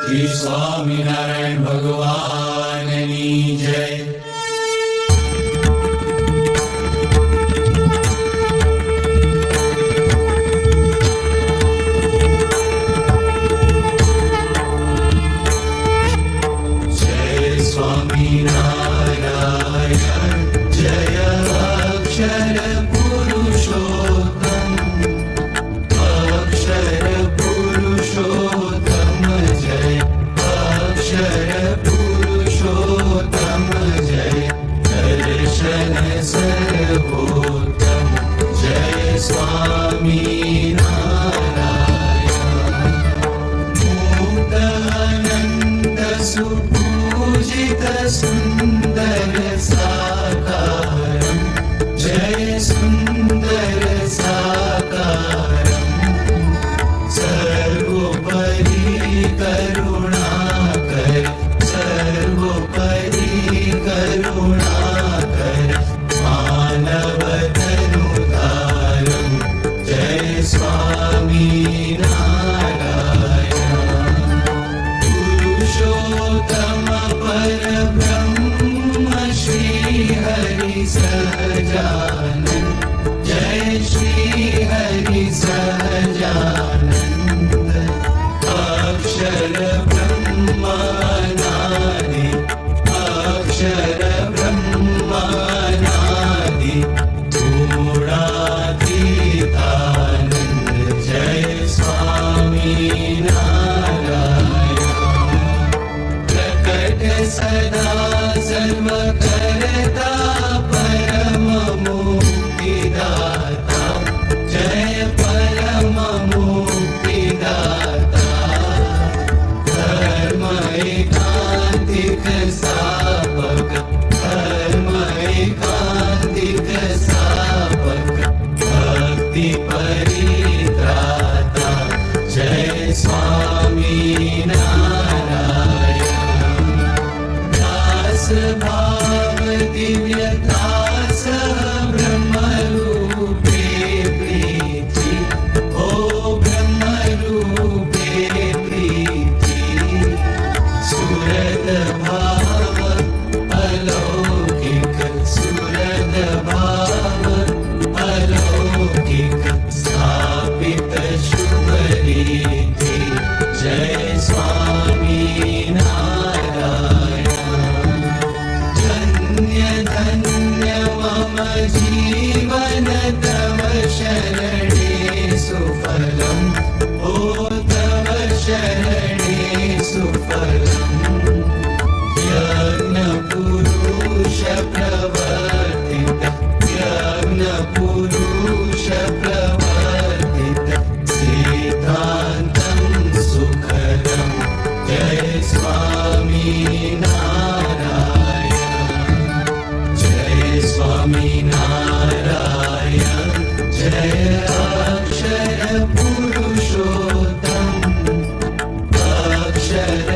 શ્રી સ્વામિનારાયણ ભગવાનની જય. सुंदर साकारं जय सुंदर साकारं सर्वोपरि करुणाकर सर्वोपरि करुणाकर मानवतनुधारं जय स्वामी सहजानंद जय श्री हरि सहजानंद अक्षर ब्रह्मानादि अक्षर ब्रह्मानादि गुणातीतानंद जय स्वामी नारायण प्रकट सदा सर्व करता जय परम मुक्तिदाता धर्म एकांतिक स्थापक धर्म एकांतिक स्थापक भक्ति परित्राता जय स्वामी नारायण दास भाव दिव्यता जीवन तव शरणे सुफलम ओ तव शरणे सुफलम यज्ञ पुरुष प्रवर्तित यज्ञ पुरुष प्रवर्तित सिद्धान्तं सुखदं जय स्वामी नारायण जय स्वामी नारायण जय अक्षर पुरुषोत्तम जय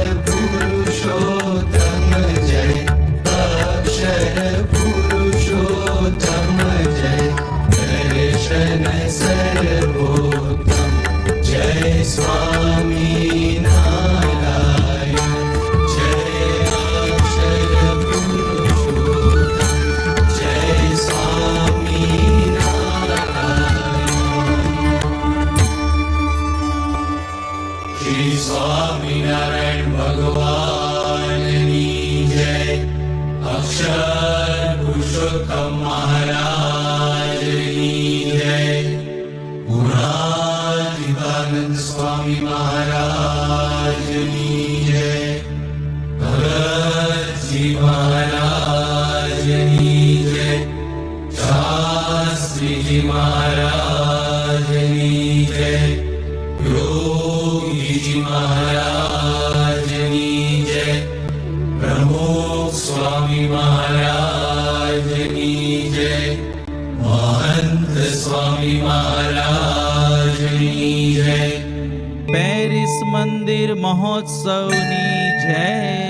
अक्षर पुरुषोत्तम जय दर्शन सर्वोत्तम जय स्वामी नारायण जय अक्षर पुरुषोत्तम जय स्वामी श्री स्वामिनारायण भगवाननी जय. अक्षर पुरुषोत्तम महाराजनी जय. गुणातीतानंद स्वामी महाराजनी जय. भगत जी महाराजनी जय. शास्त्री जी महाराजनी जय. योगी जी महाराजनी जय. प्रमुख स्वामी महाराजनी जय. महंत स्वामी महाराजनी जय. पेरिस मंदिर महोत्सवनी जय.